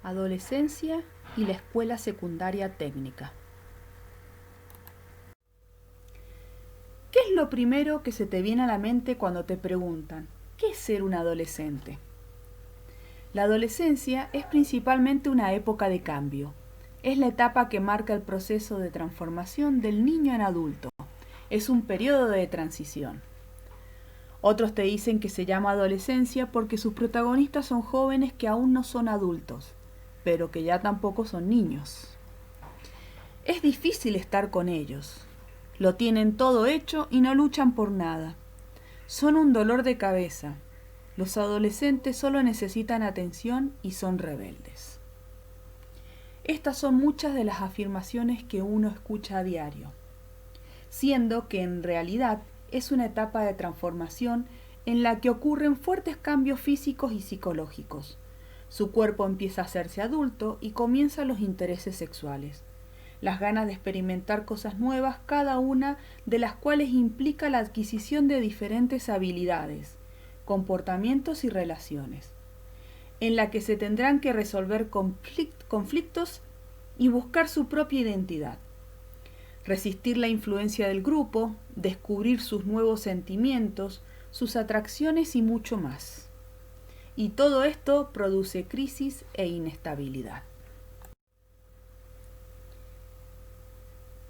adolescencia y la escuela secundaria técnica. ¿Qué es lo primero que se te viene a la mente cuando te preguntan, ¿qué es ser un adolescente? La adolescencia es principalmente una época de cambio. Es la etapa que marca el proceso de transformación del niño en adulto. Es un periodo de transición. Otros te dicen que se llama adolescencia porque sus protagonistas son jóvenes que aún no son adultos, pero que ya tampoco son niños. Es difícil estar con ellos. Lo tienen todo hecho y no luchan por nada. Son un dolor de cabeza. Los adolescentes solo necesitan atención y son rebeldes. Estas son muchas de las afirmaciones que uno escucha a diario, siendo que en realidad es una etapa de transformación en la que ocurren fuertes cambios físicos y psicológicos. Su cuerpo empieza a hacerse adulto y comienzan los intereses sexuales, las ganas de experimentar cosas nuevas, cada una de las cuales implica la adquisición de diferentes habilidades, comportamientos y relaciones, en la que se tendrán que resolver conflictos y buscar su propia identidad. Resistir la influencia del grupo, descubrir sus nuevos sentimientos, sus atracciones y mucho más. Y todo esto produce crisis e inestabilidad.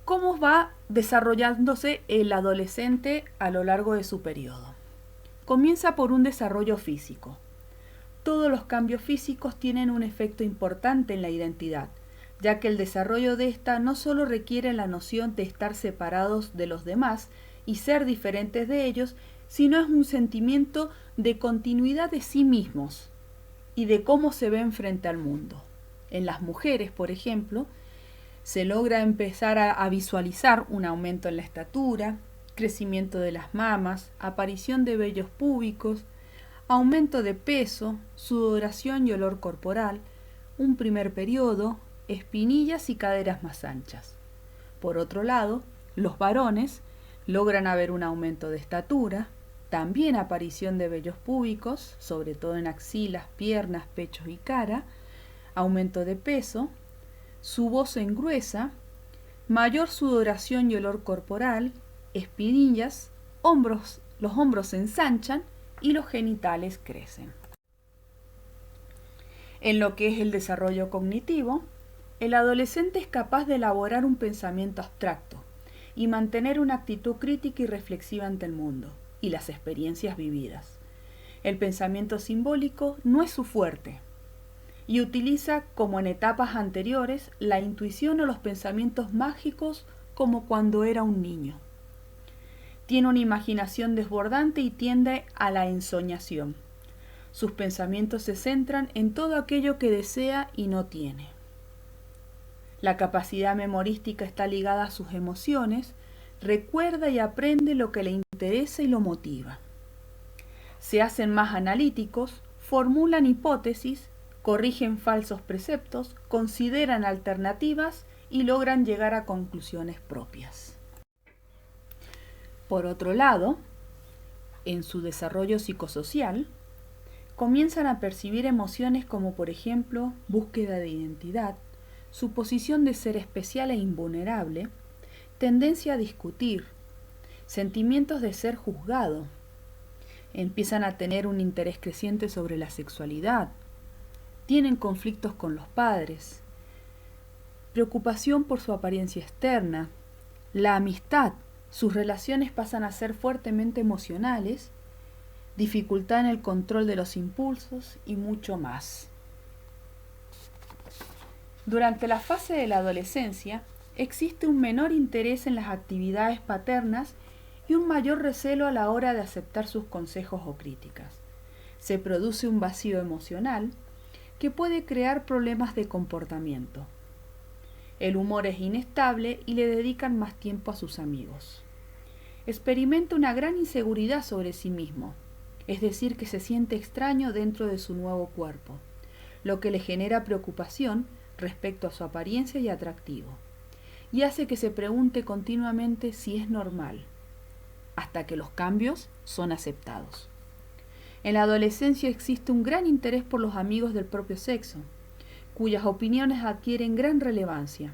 ¿Cómo va desarrollándose el adolescente a lo largo de su periodo? Comienza por un desarrollo físico. Todos los cambios físicos tienen un efecto importante en la identidad, ya que el desarrollo de esta no solo requiere la noción de estar separados de los demás y ser diferentes de ellos, sino es un sentimiento de continuidad de sí mismos y de cómo se ven frente al mundo. En las mujeres, por ejemplo, se logra empezar a visualizar un aumento en la estatura, crecimiento de las mamas, aparición de vellos púbicos, aumento de peso, sudoración y olor corporal, un primer periodo, espinillas y caderas más anchas. Por otro lado, los varones logran haber un aumento de estatura, también aparición de vellos púbicos, sobre todo en axilas, piernas, pechos y cara, aumento de peso, su voz se engruesa, mayor sudoración y olor corporal, espinillas, los hombros se ensanchan y los genitales crecen. En lo que es el desarrollo cognitivo, el adolescente es capaz de elaborar un pensamiento abstracto y mantener una actitud crítica y reflexiva ante el mundo y las experiencias vividas. El pensamiento simbólico no es su fuerte y utiliza, como en etapas anteriores, la intuición o los pensamientos mágicos como cuando era un niño. Tiene una imaginación desbordante y tiende a la ensoñación. Sus pensamientos se centran en todo aquello que desea y no tiene. La capacidad memorística está ligada a sus emociones, recuerda y aprende lo que le interesa y lo motiva. Se hacen más analíticos, formulan hipótesis, corrigen falsos preceptos, consideran alternativas y logran llegar a conclusiones propias. Por otro lado, en su desarrollo psicosocial, comienzan a percibir emociones como, por ejemplo, búsqueda de identidad, suposición de ser especial e invulnerable, tendencia a discutir, sentimientos de ser juzgado. Empiezan a tener un interés creciente sobre la sexualidad, tienen conflictos con los padres, preocupación por su apariencia externa, la amistad, sus relaciones pasan a ser fuertemente emocionales, dificultad en el control de los impulsos y mucho más. Durante la fase de la adolescencia existe un menor interés en las actividades paternas y un mayor recelo a la hora de aceptar sus consejos o críticas. Se produce un vacío emocional que puede crear problemas de comportamiento. El humor es inestable y le dedican más tiempo a sus amigos. Experimenta una gran inseguridad sobre sí mismo, es decir, que se siente extraño dentro de su nuevo cuerpo, lo que le genera preocupación respecto a su apariencia y atractivo, y hace que se pregunte continuamente si es normal, hasta que los cambios son aceptados. En la adolescencia existe un gran interés por los amigos del propio sexo, cuyas opiniones adquieren gran relevancia.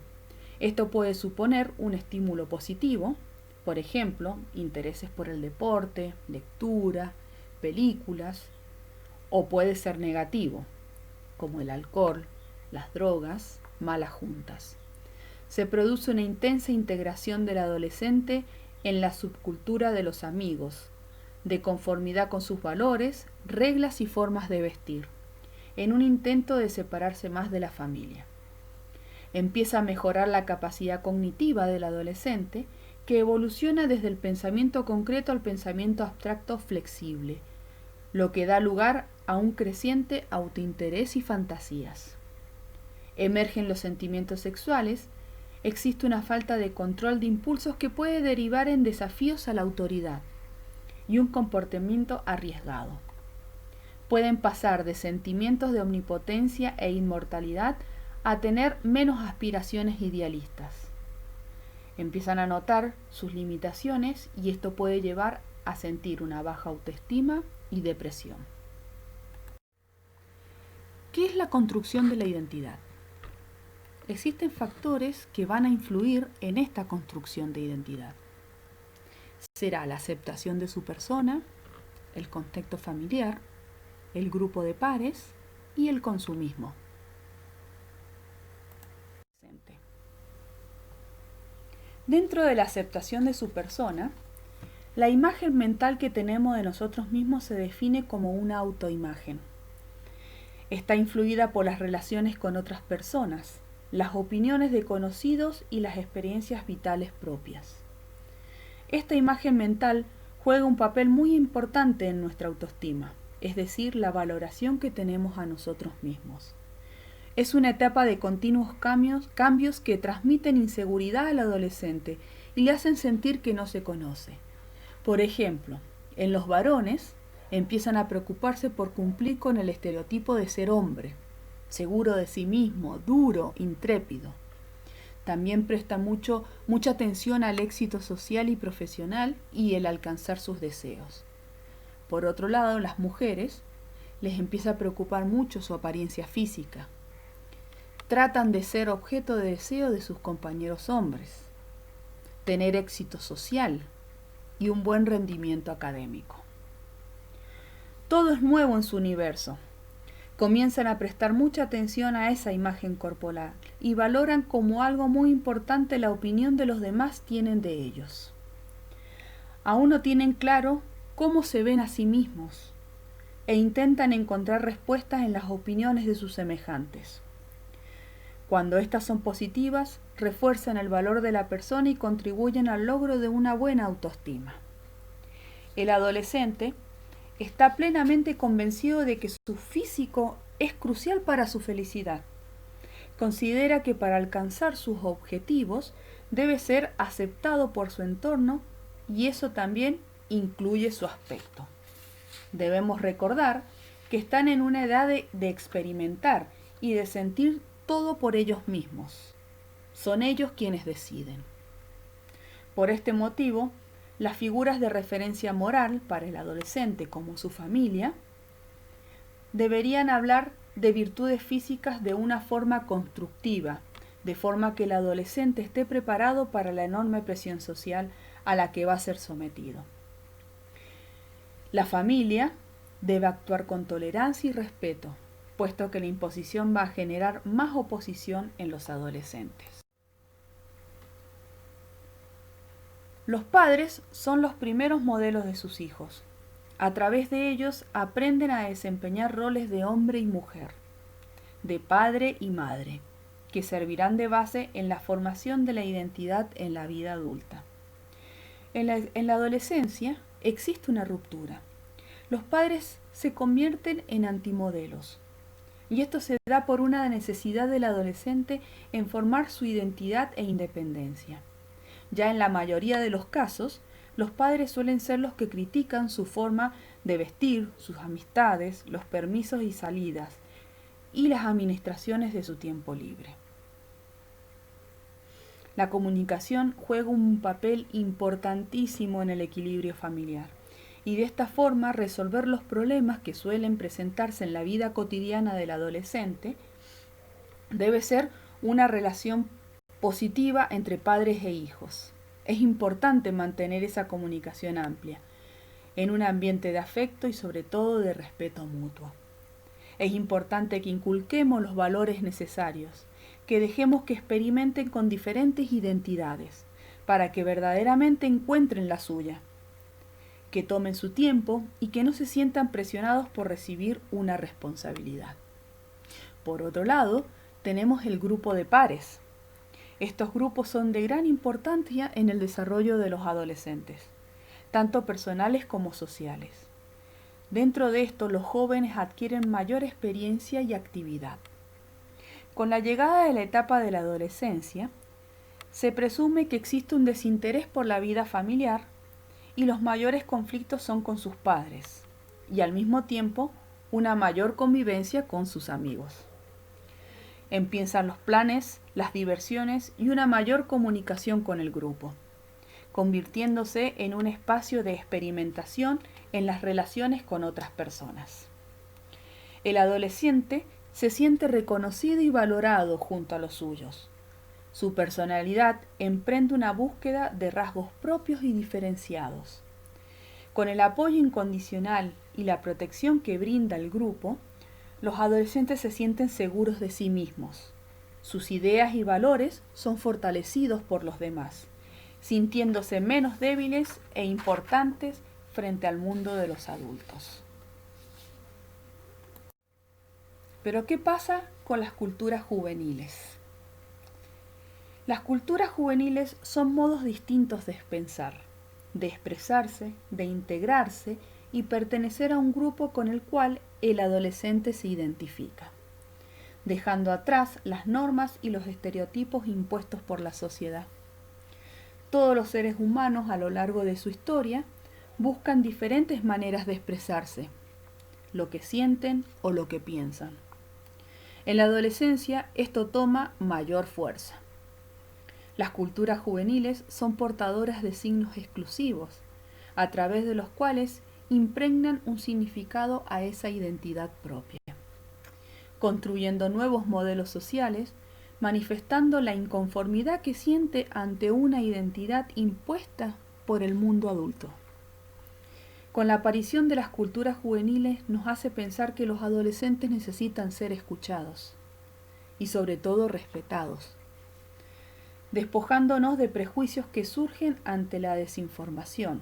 Esto puede suponer un estímulo positivo, por ejemplo, intereses por el deporte, lectura, películas, o puede ser negativo, como el alcohol, las drogas, malas juntas. Se produce una intensa integración del adolescente en la subcultura de los amigos, de conformidad con sus valores, reglas y formas de vestir, en un intento de separarse más de la familia. Empieza a mejorar la capacidad cognitiva del adolescente, que evoluciona desde el pensamiento concreto al pensamiento abstracto flexible, lo que da lugar a un creciente autointerés y fantasías. Emergen los sentimientos sexuales, existe una falta de control de impulsos que puede derivar en desafíos a la autoridad y un comportamiento arriesgado. Pueden pasar de sentimientos de omnipotencia e inmortalidad a tener menos aspiraciones idealistas. Empiezan a notar sus limitaciones y esto puede llevar a sentir una baja autoestima y depresión. ¿Qué es la construcción de la identidad? Existen factores que van a influir en esta construcción de identidad. Será la aceptación de su persona, el contexto familiar, el grupo de pares y el consumismo. Dentro de la aceptación de su persona, la imagen mental que tenemos de nosotros mismos se define como una autoimagen. Está influida por las relaciones con otras personas, las opiniones de conocidos y las experiencias vitales propias. Esta imagen mental juega un papel muy importante en nuestra autoestima, es decir, la valoración que tenemos a nosotros mismos. Es una etapa de continuos cambios que transmiten inseguridad al adolescente y le hacen sentir que no se conoce. Por ejemplo, en los varones empiezan a preocuparse por cumplir con el estereotipo de ser hombre, seguro de sí mismo, duro, intrépido. También presta mucha atención al éxito social y profesional y el alcanzar sus deseos. Por otro lado, las mujeres les empieza a preocupar mucho su apariencia física. Tratan de ser objeto de deseo de sus compañeros hombres, tener éxito social y un buen rendimiento académico. Todo es nuevo en su universo. Comienzan a prestar mucha atención a esa imagen corporal y valoran como algo muy importante la opinión de los demás tienen de ellos. Aún no tienen claro cómo se ven a sí mismos e intentan encontrar respuestas en las opiniones de sus semejantes. Cuando éstas son positivas, refuerzan el valor de la persona y contribuyen al logro de una buena autoestima. El adolescente está plenamente convencido de que su físico es crucial para su felicidad. Considera que para alcanzar sus objetivos debe ser aceptado por su entorno y eso también incluye su aspecto. Debemos recordar que están en una edad de experimentar y de sentir todo por ellos mismos. Son ellos quienes deciden. Por este motivo, las figuras de referencia moral para el adolescente como su familia deberían hablar de virtudes físicas de una forma constructiva, de forma que el adolescente esté preparado para la enorme presión social a la que va a ser sometido. La familia debe actuar con tolerancia y respeto, puesto que la imposición va a generar más oposición en los adolescentes. Los padres son los primeros modelos de sus hijos. A través de ellos aprenden a desempeñar roles de hombre y mujer, de padre y madre, que servirán de base en la formación de la identidad en la vida adulta. En la adolescencia existe una ruptura. Los padres se convierten en antimodelos. Y esto se da por una necesidad del adolescente en formar su identidad e independencia. Ya en la mayoría de los casos, los padres suelen ser los que critican su forma de vestir, sus amistades, los permisos y salidas, y las administraciones de su tiempo libre. La comunicación juega un papel importantísimo en el equilibrio familiar. Y de esta forma resolver los problemas que suelen presentarse en la vida cotidiana del adolescente Debe ser una relación positiva entre padres e hijos. Es importante mantener esa comunicación amplia, en un ambiente de afecto y sobre todo de respeto mutuo. Es importante que inculquemos los valores necesarios, que dejemos que experimenten con diferentes identidades, para que verdaderamente encuentren la suya, que tomen su tiempo y que no se sientan presionados por recibir una responsabilidad. Por otro lado, tenemos el grupo de pares. Estos grupos son de gran importancia en el desarrollo de los adolescentes, tanto personales como sociales. Dentro de esto, los jóvenes adquieren mayor experiencia y actividad. Con la llegada de la etapa de la adolescencia, se presume que existe un desinterés por la vida familiar y los mayores conflictos son con sus padres, y al mismo tiempo una mayor convivencia con sus amigos. Empiezan los planes, las diversiones y una mayor comunicación con el grupo, convirtiéndose en un espacio de experimentación en las relaciones con otras personas. El adolescente se siente reconocido y valorado junto a los suyos. Su personalidad emprende una búsqueda de rasgos propios y diferenciados. Con el apoyo incondicional y la protección que brinda el grupo, los adolescentes se sienten seguros de sí mismos. Sus ideas y valores son fortalecidos por los demás, sintiéndose menos débiles e importantes frente al mundo de los adultos. Pero ¿qué pasa con las culturas juveniles? Las culturas juveniles son modos distintos de pensar, de expresarse, de integrarse y pertenecer a un grupo con el cual el adolescente se identifica, dejando atrás las normas y los estereotipos impuestos por la sociedad. Todos los seres humanos a lo largo de su historia buscan diferentes maneras de expresarse, lo que sienten o lo que piensan. En la adolescencia esto toma mayor fuerza. Las culturas juveniles son portadoras de signos exclusivos, a través de los cuales impregnan un significado a esa identidad propia, construyendo nuevos modelos sociales, manifestando la inconformidad que siente ante una identidad impuesta por el mundo adulto. Con la aparición de las culturas juveniles nos hace pensar que los adolescentes necesitan ser escuchados y sobre todo respetados, despojándonos de prejuicios que surgen ante la desinformación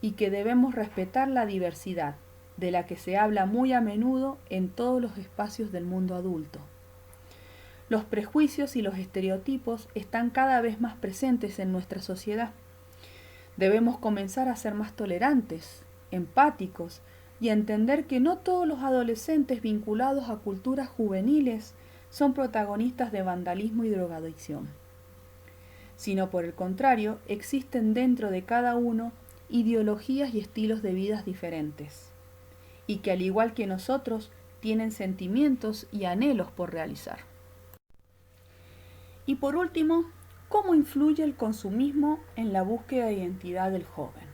y que debemos respetar la diversidad, de la que se habla muy a menudo en todos los espacios del mundo adulto. Los prejuicios y los estereotipos están cada vez más presentes en nuestra sociedad. Debemos comenzar a ser más tolerantes, empáticos y a entender que no todos los adolescentes vinculados a culturas juveniles son protagonistas de vandalismo y drogadicción, sino por el contrario, existen dentro de cada uno ideologías y estilos de vida diferentes, y que al igual que nosotros tienen sentimientos y anhelos por realizar. Y por último, ¿cómo influye el consumismo en la búsqueda de identidad del joven?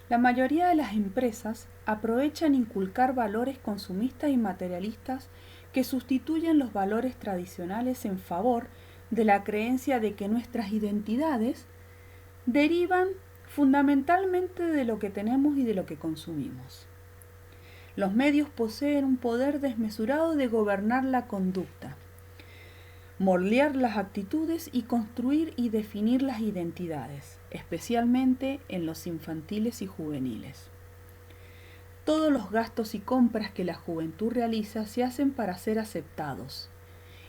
La mayoría de las empresas aprovechan inculcar valores consumistas y materialistas que sustituyen los valores tradicionales en favor de la creencia de que nuestras identidades derivan fundamentalmente de lo que tenemos y de lo que consumimos. Los medios poseen un poder desmesurado de gobernar la conducta, moldear las actitudes y construir y definir las identidades, especialmente en los infantiles y juveniles. Todos los gastos y compras que la juventud realiza se hacen para ser aceptados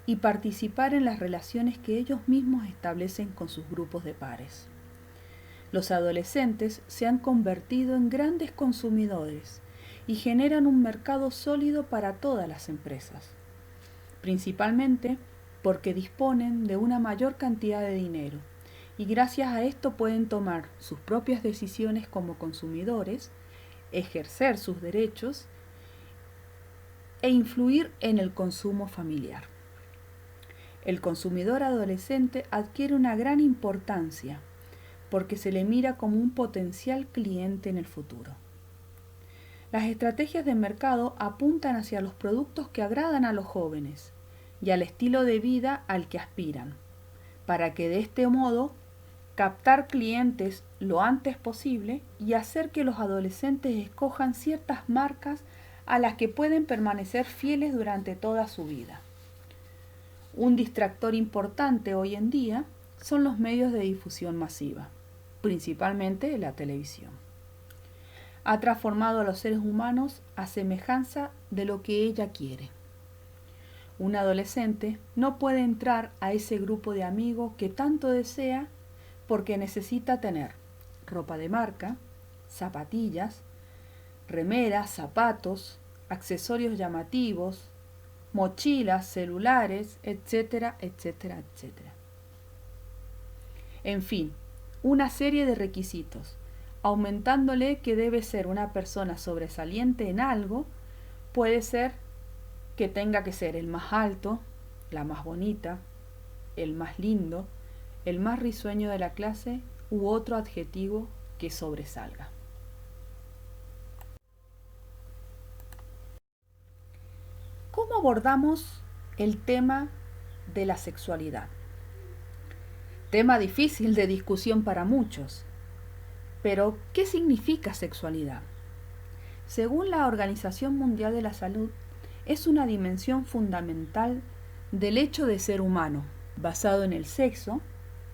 y participar en las relaciones que ellos mismos establecen con sus grupos de pares. Los adolescentes se han convertido en grandes consumidores y generan un mercado sólido para todas las empresas, principalmente porque disponen de una mayor cantidad de dinero y gracias a esto pueden tomar sus propias decisiones como consumidores, ejercer sus derechos e influir en el consumo familiar. El consumidor adolescente adquiere una gran importancia porque se le mira como un potencial cliente en el futuro. Las estrategias de mercado apuntan hacia los productos que agradan a los jóvenes y al estilo de vida al que aspiran, para que de este modo captar clientes lo antes posible y hacer que los adolescentes escojan ciertas marcas a las que pueden permanecer fieles durante toda su vida. Un distractor importante hoy en día son los medios de difusión masiva, principalmente la televisión. Ha transformado a los seres humanos a semejanza de lo que ella quiere. Un adolescente no puede entrar a ese grupo de amigos que tanto desea porque necesita tener ropa de marca, zapatillas, remeras, zapatos, accesorios llamativos, mochilas, celulares, etcétera, etcétera, etcétera. En fin, una serie de requisitos, aumentándole que debe ser una persona sobresaliente en algo. Puede ser que tenga que ser el más alto, la más bonita, el más lindo, el más risueño de la clase u otro adjetivo que sobresalga. ¿Cómo abordamos el tema de la sexualidad? Tema difícil de discusión para muchos. Pero, ¿qué significa sexualidad? Según la Organización Mundial de la Salud, es una dimensión fundamental del hecho de ser humano, basado en el sexo,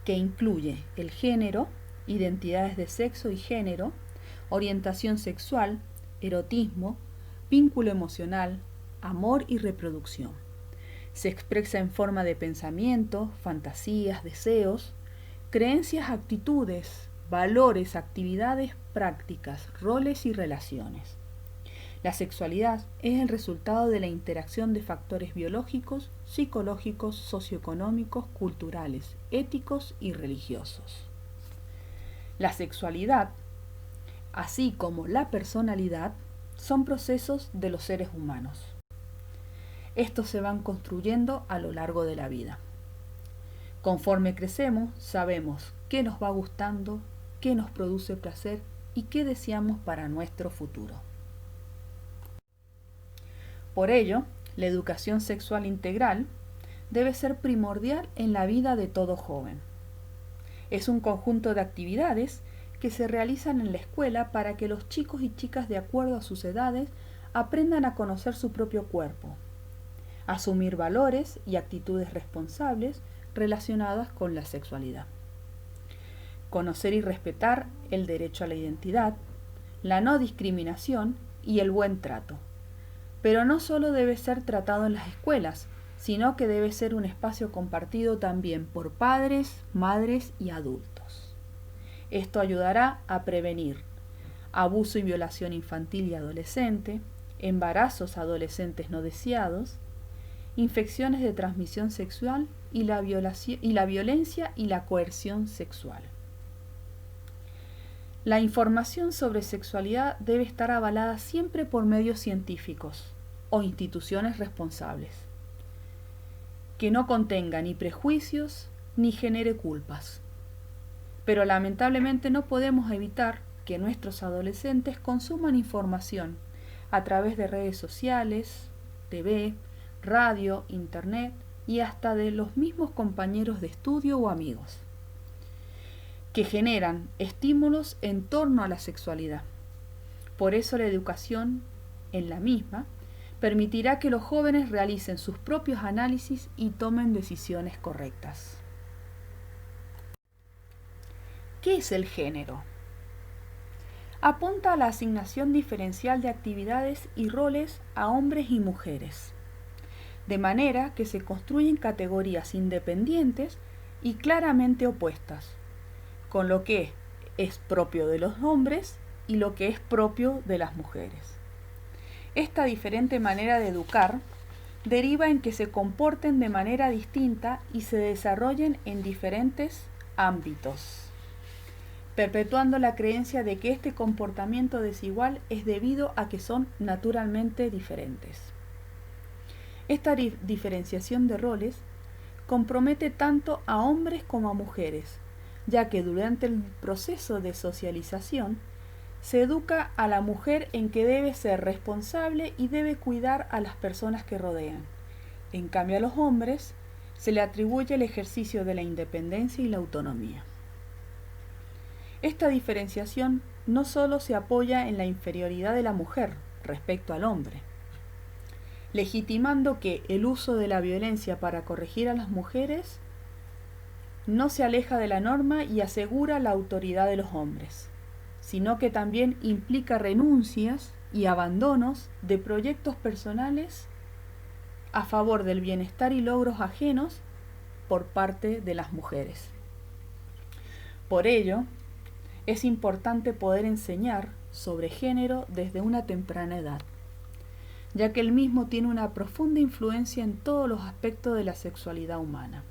que incluye el género, identidades de sexo y género, orientación sexual, erotismo, vínculo emocional, amor y reproducción. Se expresa en forma de pensamiento, fantasías, deseos, creencias, actitudes, valores, actividades, prácticas, roles y relaciones. La sexualidad es el resultado de la interacción de factores biológicos, psicológicos, socioeconómicos, culturales, éticos y religiosos. La sexualidad, así como la personalidad, son procesos de los seres humanos. Estos se van construyendo a lo largo de la vida. Conforme crecemos, sabemos qué nos va gustando, qué nos produce placer y qué deseamos para nuestro futuro. Por ello, la educación sexual integral debe ser primordial en la vida de todo joven. Es un conjunto de actividades que se realizan en la escuela para que los chicos y chicas, de acuerdo a sus edades, aprendan a conocer su propio cuerpo, asumir valores y actitudes responsables relacionadas con la sexualidad. Conocer y respetar el derecho a la identidad, la no discriminación y el buen trato. Pero no solo debe ser tratado en las escuelas, sino que debe ser un espacio compartido también por padres, madres y adultos. Esto ayudará a prevenir abuso y violación infantil y adolescente, embarazos adolescentes no deseados, infecciones de transmisión sexual y la violencia y la coerción sexual. La información sobre sexualidad debe estar avalada siempre por medios científicos o instituciones responsables, que no contenga ni prejuicios ni genere culpas. Pero lamentablemente no podemos evitar que nuestros adolescentes consuman información a través de redes sociales, TV, radio, internet y hasta de los mismos compañeros de estudio o amigos, que generan estímulos en torno a la sexualidad. Por eso la educación en la misma permitirá que los jóvenes realicen sus propios análisis y tomen decisiones correctas. ¿Qué es el género? Apunta a la asignación diferencial de actividades y roles a hombres y mujeres, de manera que se construyen categorías independientes y claramente opuestas, con lo que es propio de los hombres y lo que es propio de las mujeres. Esta diferente manera de educar deriva en que se comporten de manera distinta y se desarrollen en diferentes ámbitos, perpetuando la creencia de que este comportamiento desigual es debido a que son naturalmente diferentes. Esta diferenciación de roles compromete tanto a hombres como a mujeres, ya que durante el proceso de socialización se educa a la mujer en que debe ser responsable y debe cuidar a las personas que rodean, En cambio, a los hombres se le atribuye el ejercicio de la independencia y la autonomía. Esta diferenciación no solo se apoya en la inferioridad de la mujer respecto al hombre, legitimando que el uso de la violencia para corregir a las mujeres no se aleja de la norma y asegura la autoridad de los hombres, sino que también implica renuncias y abandonos de proyectos personales a favor del bienestar y logros ajenos por parte de las mujeres. Por ello, es importante poder enseñar sobre género desde una temprana edad, ya que el mismo tiene una profunda influencia en todos los aspectos de la sexualidad humana.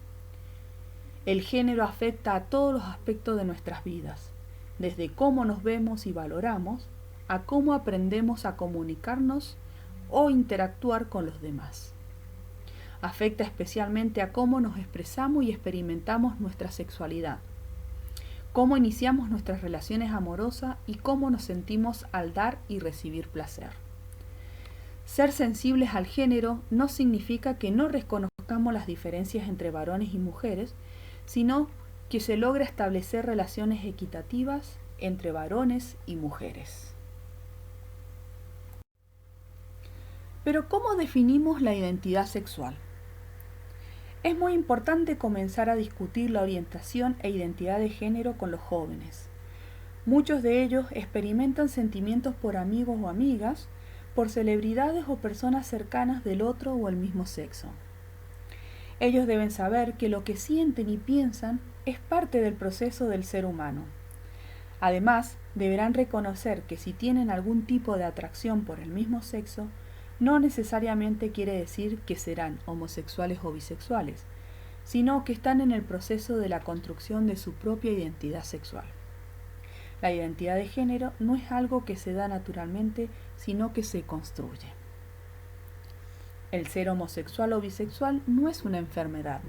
El género afecta a todos los aspectos de nuestras vidas, desde cómo nos vemos y valoramos, a cómo aprendemos a comunicarnos o interactuar con los demás. Afecta especialmente a cómo nos expresamos y experimentamos nuestra sexualidad, cómo iniciamos nuestras relaciones amorosas y cómo nos sentimos al dar y recibir placer. Ser sensibles al género no significa que no reconozcamos las diferencias entre varones y mujeres, sino que se logra establecer relaciones equitativas entre varones y mujeres. Pero ¿cómo definimos la identidad sexual? Es muy importante comenzar a discutir la orientación e identidad de género con los jóvenes. Muchos de ellos experimentan sentimientos por amigos o amigas, por celebridades o personas cercanas del otro o el mismo sexo. Ellos deben saber que lo que sienten y piensan es parte del proceso del ser humano. Además, deberán reconocer que si tienen algún tipo de atracción por el mismo sexo, no necesariamente quiere decir que serán homosexuales o bisexuales, sino que están en el proceso de la construcción de su propia identidad sexual. La identidad de género no es algo que se da naturalmente, sino que se construye. El ser homosexual o bisexual no es una enfermedad.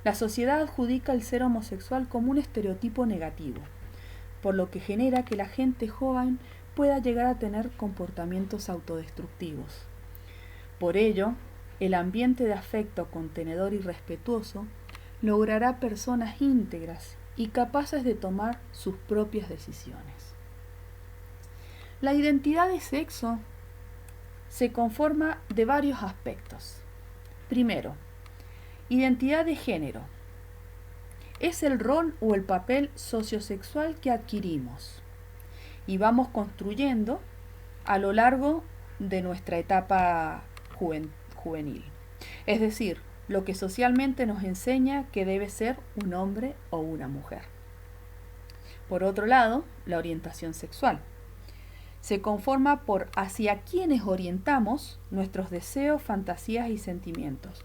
La sociedad adjudica el ser homosexual como un estereotipo negativo, por lo que genera que la gente joven pueda llegar a tener comportamientos autodestructivos. Por ello, el ambiente de afecto contenedor y respetuoso logrará personas íntegras y capaces de tomar sus propias decisiones. La identidad de sexo se conforma de varios aspectos. Primero, identidad de género. Es el rol o el papel sociosexual que adquirimos y vamos construyendo a lo largo de nuestra etapa juvenil. Es decir, lo que socialmente nos enseña que debe ser un hombre o una mujer. Por otro lado, la orientación sexual se conforma por hacia quienes orientamos nuestros deseos, fantasías y sentimientos,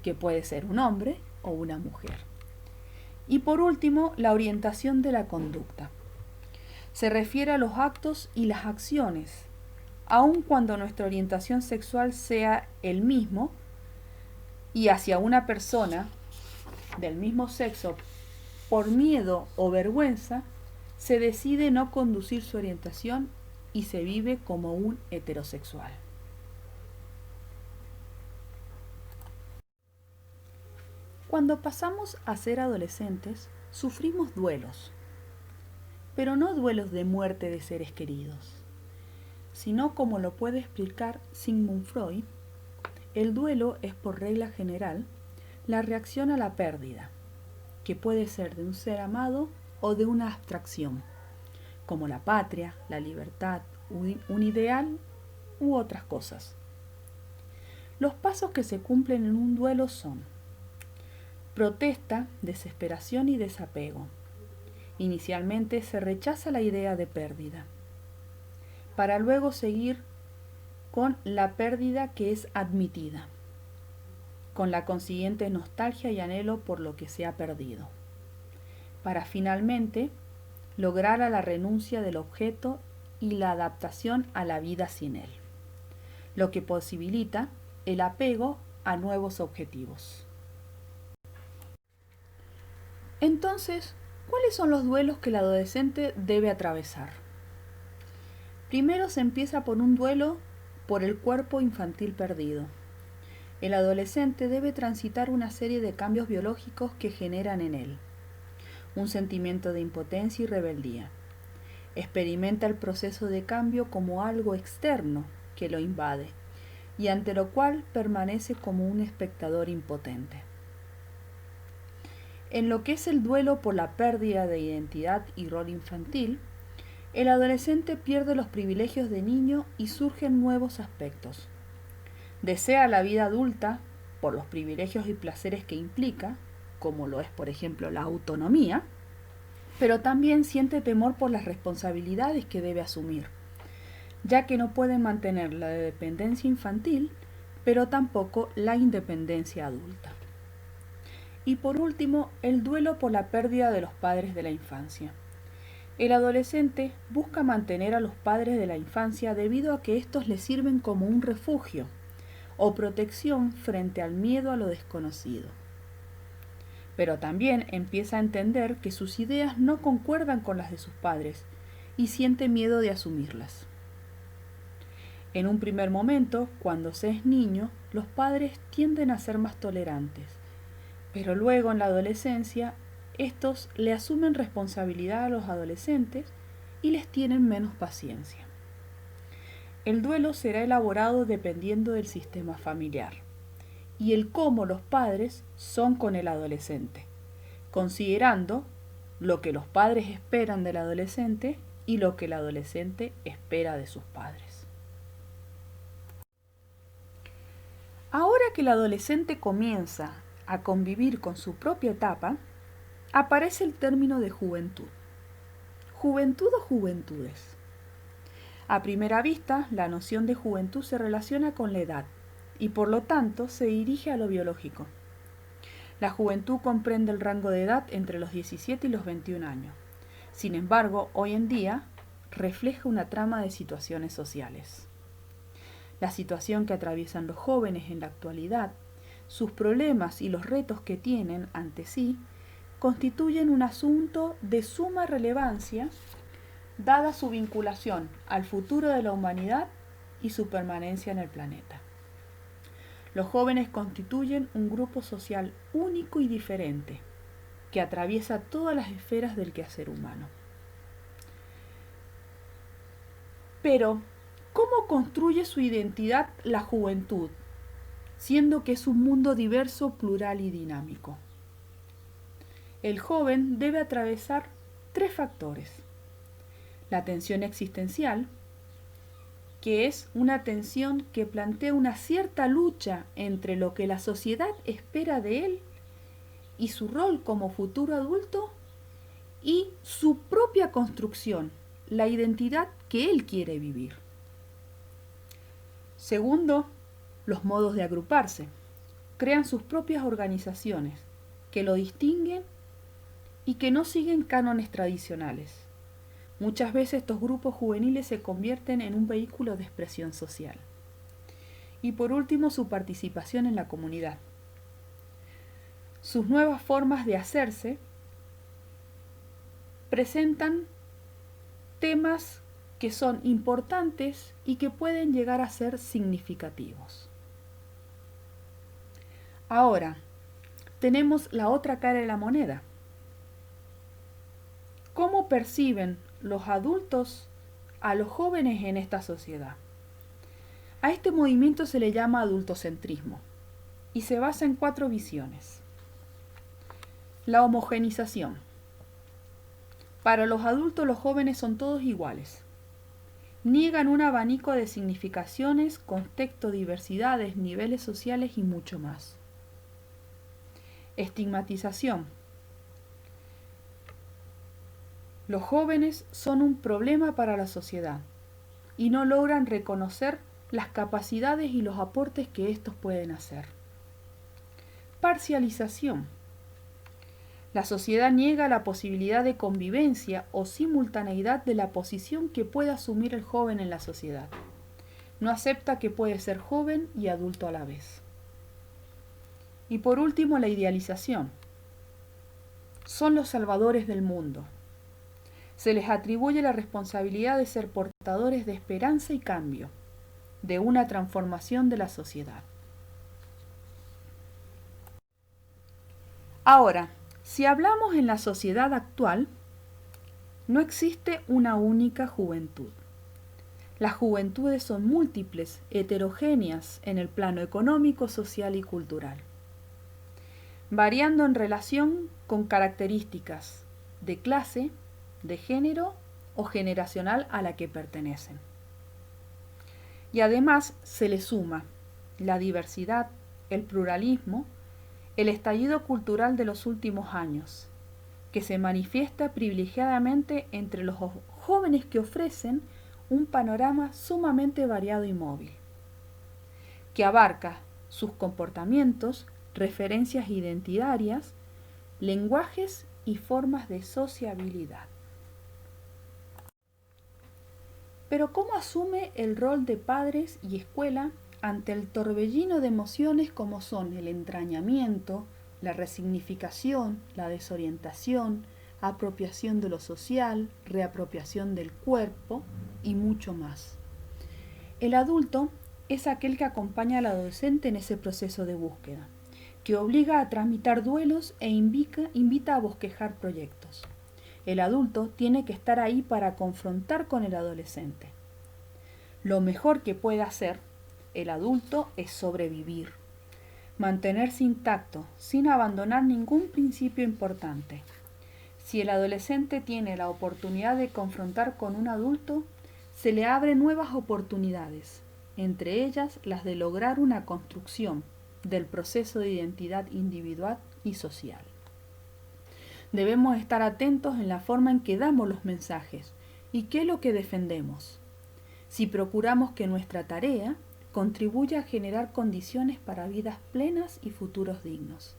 que puede ser un hombre o una mujer. Y por último, la orientación de la conducta. Se refiere a los actos y las acciones, aun cuando nuestra orientación sexual sea el mismo y hacia una persona del mismo sexo, por miedo o vergüenza, se decide no conducir su orientación y se vive como un heterosexual. Cuando pasamos a ser adolescentes, sufrimos duelos, pero no duelos de muerte de seres queridos, sino como lo puede explicar Sigmund Freud, el duelo es por regla general la reacción a la pérdida, que puede ser de un ser amado o de una abstracción, como la patria, la libertad, un ideal u otras cosas. Los pasos que se cumplen en un duelo son protesta, desesperación y desapego. Inicialmente se rechaza la idea de pérdida, para luego seguir con la pérdida que es admitida, con la consiguiente nostalgia y anhelo por lo que se ha perdido, para finalmente lograr a la renuncia del objeto y la adaptación a la vida sin él, lo que posibilita el apego a nuevos objetivos. Entonces, ¿cuáles son los duelos que el adolescente debe atravesar? Primero se empieza por un duelo por el cuerpo infantil perdido. El adolescente debe transitar una serie de cambios biológicos que generan en él un sentimiento de impotencia y rebeldía. Experimenta el proceso de cambio como algo externo que lo invade y ante lo cual permanece como un espectador impotente. En lo que es el duelo por la pérdida de identidad y rol infantil, el adolescente pierde los privilegios de niño y surgen nuevos aspectos. Desea la vida adulta por los privilegios y placeres que implica, como lo es por ejemplo la autonomía, pero también siente temor por las responsabilidades que debe asumir, ya que no puede mantener la dependencia infantil, pero tampoco la independencia adulta. Y por último, el duelo por la pérdida de los padres de la infancia. El adolescente busca mantener a los padres de la infancia debido a que estos le sirven como un refugio o protección frente al miedo a lo desconocido. Pero también empieza a entender que sus ideas no concuerdan con las de sus padres y siente miedo de asumirlas. En un primer momento, cuando se es niño, los padres tienden a ser más tolerantes, pero luego en la adolescencia, estos le asumen responsabilidad a los adolescentes y les tienen menos paciencia. El duelo será elaborado dependiendo del sistema familiar y el cómo los padres son con el adolescente, considerando lo que los padres esperan del adolescente y lo que el adolescente espera de sus padres. Ahora que el adolescente comienza a convivir con su propia etapa, aparece el término de juventud. ¿Juventud o juventudes? A primera vista, la noción de juventud se relaciona con la edad y por lo tanto se dirige a lo biológico. La juventud comprende el rango de edad entre los 17 y los 21 años. Sin embargo, hoy en día refleja una trama de situaciones sociales. La situación que atraviesan los jóvenes en la actualidad, sus problemas y los retos que tienen ante sí, constituyen un asunto de suma relevancia dada su vinculación al futuro de la humanidad y su permanencia en el planeta. Los jóvenes constituyen un grupo social único y diferente, que atraviesa todas las esferas del quehacer humano. Pero, ¿cómo construye su identidad la juventud, siendo que es un mundo diverso, plural y dinámico? El joven debe atravesar 3 factores. La tensión existencial, que es una tensión que plantea una cierta lucha entre lo que la sociedad espera de él y su rol como futuro adulto y su propia construcción, la identidad que él quiere vivir. Segundo, los modos de agruparse. Crean sus propias organizaciones que lo distinguen y que no siguen cánones tradicionales. Muchas veces estos grupos juveniles se convierten en un vehículo de expresión social. Y por último, su participación en la comunidad. Sus nuevas formas de hacerse presentan temas que son importantes y que pueden llegar a ser significativos. Ahora, tenemos la otra cara de la moneda. ¿Cómo perciben los adultos a los jóvenes en esta sociedad? A este movimiento se le llama adultocentrismo y se basa en 4 visiones. La homogenización. Para los adultos, los jóvenes son todos iguales. Niegan un abanico de significaciones, contextos, diversidades, niveles sociales y mucho más. Estigmatización. Los jóvenes son un problema para la sociedad y no logran reconocer las capacidades y los aportes que estos pueden hacer. Parcialización. La sociedad niega la posibilidad de convivencia o simultaneidad de la posición que puede asumir el joven en la sociedad. No acepta que puede ser joven y adulto a la vez. Y por último, la idealización. Son los salvadores del mundo. Se les atribuye la responsabilidad de ser portadores de esperanza y cambio, de una transformación de la sociedad. Ahora, si hablamos en la sociedad actual, no existe una única juventud. Las juventudes son múltiples, heterogéneas en el plano económico, social y cultural, variando en relación con características de clase, de género o generacional a la que pertenecen. Y además se le suma la diversidad, el pluralismo, el estallido cultural de los últimos años, que se manifiesta privilegiadamente entre los jóvenes que ofrecen un panorama sumamente variado y móvil, que abarca sus comportamientos, referencias identitarias, lenguajes y formas de sociabilidad. Pero ¿cómo asume el rol de padres y escuela ante el torbellino de emociones como son el entrañamiento, la resignificación, la desorientación, apropiación de lo social, reapropiación del cuerpo y mucho más? El adulto es aquel que acompaña al adolescente en ese proceso de búsqueda, que obliga a tramitar duelos e invita a bosquejar proyectos. El adulto tiene que estar ahí para confrontar con el adolescente. Lo mejor que puede hacer el adulto es sobrevivir, mantenerse intacto, sin abandonar ningún principio importante. Si el adolescente tiene la oportunidad de confrontar con un adulto, se le abren nuevas oportunidades, entre ellas las de lograr una construcción del proceso de identidad individual y social. Debemos estar atentos en la forma en que damos los mensajes y qué es lo que defendemos. Si procuramos que nuestra tarea contribuya a generar condiciones para vidas plenas y futuros dignos.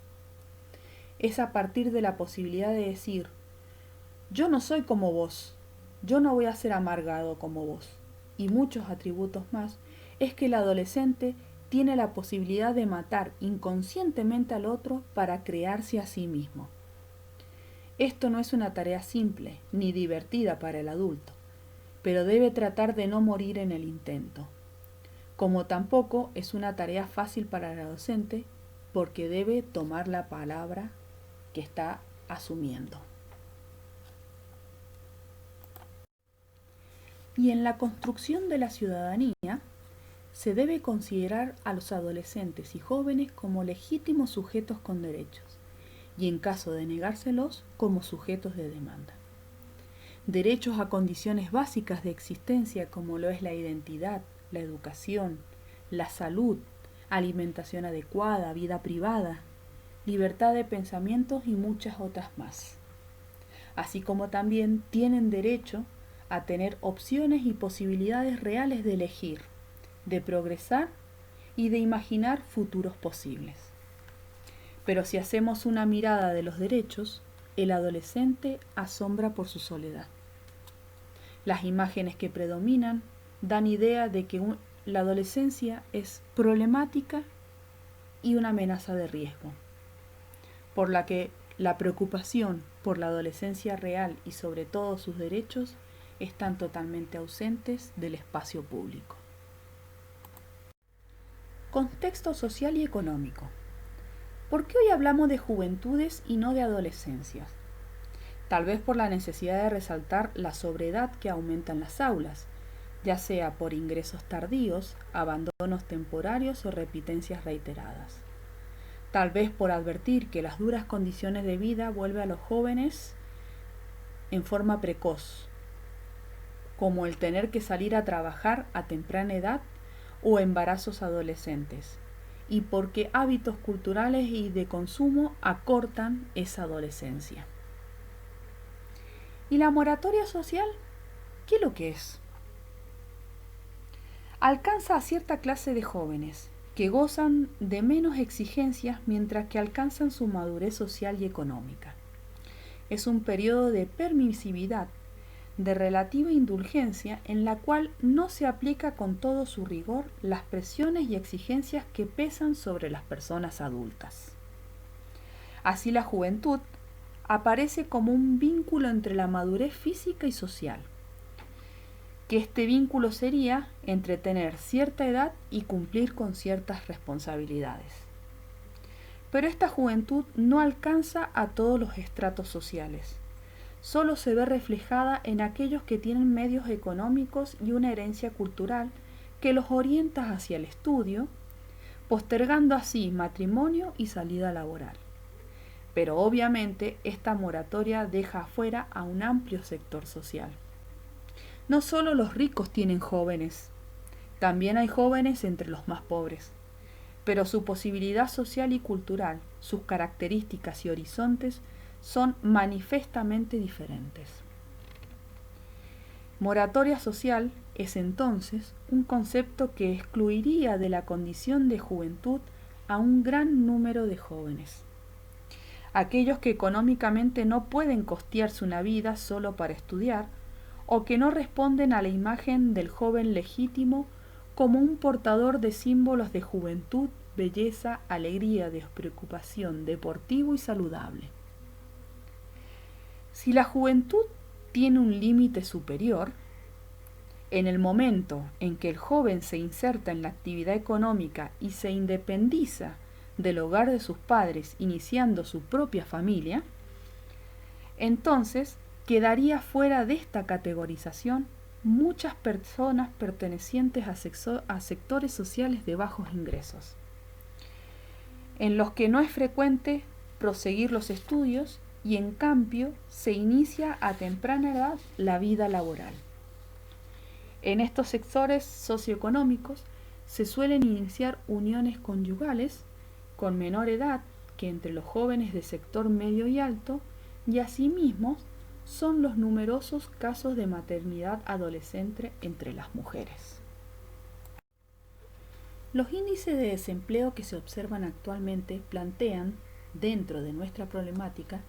Es a partir de la posibilidad de decir, yo no soy como vos, yo no voy a ser amargado como vos, y muchos atributos más, es que el adolescente tiene la posibilidad de matar inconscientemente al otro para crearse a sí mismo. Esto no es una tarea simple ni divertida para el adulto, pero debe tratar de no morir en el intento. Como tampoco es una tarea fácil para el adolescente porque debe tomar la palabra que está asumiendo. Y en la construcción de la ciudadanía se debe considerar a los adolescentes y jóvenes como legítimos sujetos con derechos y en caso de negárselos como sujetos de demanda. Derechos a condiciones básicas de existencia como lo es la identidad, la educación, la salud, alimentación adecuada, vida privada, libertad de pensamientos y muchas otras más. Así como también tienen derecho a tener opciones y posibilidades reales de elegir, de progresar y de imaginar futuros posibles. Pero si hacemos una mirada de los derechos, el adolescente asombra por su soledad. Las imágenes que predominan dan idea de que la adolescencia es problemática y una amenaza de riesgo, por la que la preocupación por la adolescencia real y sobre todo sus derechos están totalmente ausentes del espacio público. Contexto social y económico. ¿Por qué hoy hablamos de juventudes y no de adolescencias? Tal vez por la necesidad de resaltar la sobriedad que aumenta en las aulas, ya sea por ingresos tardíos, abandonos temporarios o repitencias reiteradas. Tal vez por advertir que las duras condiciones de vida vuelven a los jóvenes en forma precoz, como el tener que salir a trabajar a temprana edad o embarazos adolescentes, y porque hábitos culturales y de consumo acortan esa adolescencia. ¿Y la moratoria social? ¿Qué es lo que es? Alcanza a cierta clase de jóvenes que gozan de menos exigencias mientras que alcanzan su madurez social y económica. Es un periodo de permisividad, de relativa indulgencia en la cual no se aplica con todo su rigor las presiones y exigencias que pesan sobre las personas adultas. Así la juventud aparece como un vínculo entre la madurez física y social, que este vínculo sería entre tener cierta edad y cumplir con ciertas responsabilidades. Pero esta juventud no alcanza a todos los estratos sociales. Solo se ve reflejada en aquellos que tienen medios económicos y una herencia cultural que los orienta hacia el estudio, postergando así matrimonio y salida laboral. Pero obviamente esta moratoria deja afuera a un amplio sector social. No solo los ricos tienen jóvenes, también hay jóvenes entre los más pobres, pero su posibilidad social y cultural, sus características y horizontes son manifiestamente diferentes. Moratoria social es entonces un concepto que excluiría de la condición de juventud a un gran número de jóvenes. Aquellos que económicamente no pueden costearse una vida solo para estudiar, o que no responden a la imagen del joven legítimo como un portador de símbolos de juventud, belleza, alegría, despreocupación, deportivo y saludable. Si la juventud tiene un límite superior, en el momento en que el joven se inserta en la actividad económica y se independiza del hogar de sus padres, iniciando su propia familia, entonces quedaría fuera de esta categorización muchas personas pertenecientes a sectores sociales de bajos ingresos, en los que no es frecuente proseguir los estudios y en cambio se inicia a temprana edad la vida laboral. En estos sectores socioeconómicos se suelen iniciar uniones conyugales con menor edad que entre los jóvenes de sector medio y alto, y asimismo son los numerosos casos de maternidad adolescente entre las mujeres. Los índices de desempleo que se observan actualmente plantean, dentro de nuestra problemática,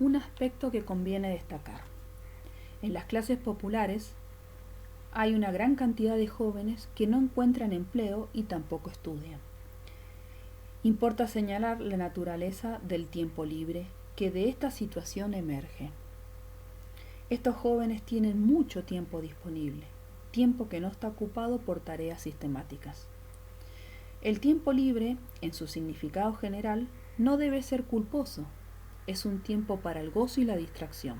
un aspecto que conviene destacar. En las clases populares hay una gran cantidad de jóvenes que no encuentran empleo y tampoco estudian. Importa señalar la naturaleza del tiempo libre que de esta situación emerge. Estos jóvenes tienen mucho tiempo disponible, tiempo que no está ocupado por tareas sistemáticas. El tiempo libre, en su significado general, no debe ser culposo, es un tiempo para el gozo y la distracción.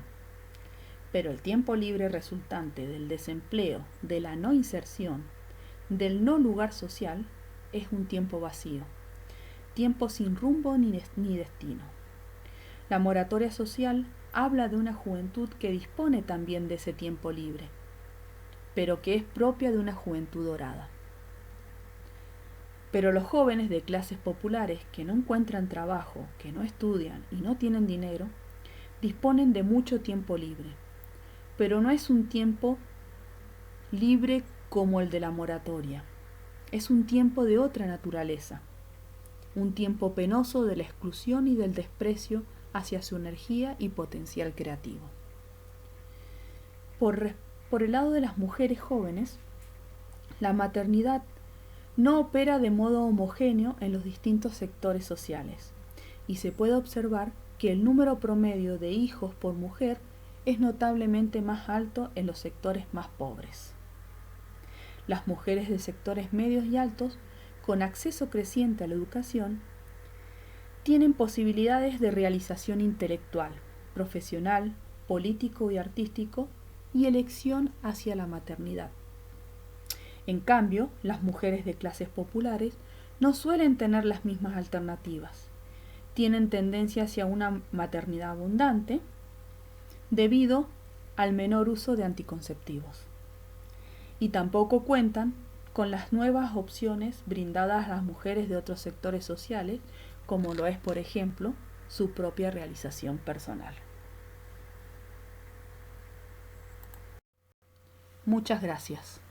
Pero el tiempo libre resultante del desempleo, de la no inserción, del no lugar social, es un tiempo vacío, tiempo sin rumbo ni destino. La moratoria social habla de una juventud que dispone también de ese tiempo libre, pero que es propia de una juventud dorada. Pero los jóvenes de clases populares que no encuentran trabajo, que no estudian y no tienen dinero, disponen de mucho tiempo libre, pero no es un tiempo libre como el de la moratoria, es un tiempo de otra naturaleza, un tiempo penoso de la exclusión y del desprecio hacia su energía y potencial creativo. Por el lado de las mujeres jóvenes, la maternidad no opera de modo homogéneo en los distintos sectores sociales, y se puede observar que el número promedio de hijos por mujer es notablemente más alto en los sectores más pobres. Las mujeres de sectores medios y altos, con acceso creciente a la educación, tienen posibilidades de realización intelectual, profesional, político y artístico, y elección hacia la maternidad. En cambio, las mujeres de clases populares no suelen tener las mismas alternativas. Tienen tendencia hacia una maternidad abundante debido al menor uso de anticonceptivos. Y tampoco cuentan con las nuevas opciones brindadas a las mujeres de otros sectores sociales, como lo es, por ejemplo, su propia realización personal. Muchas gracias.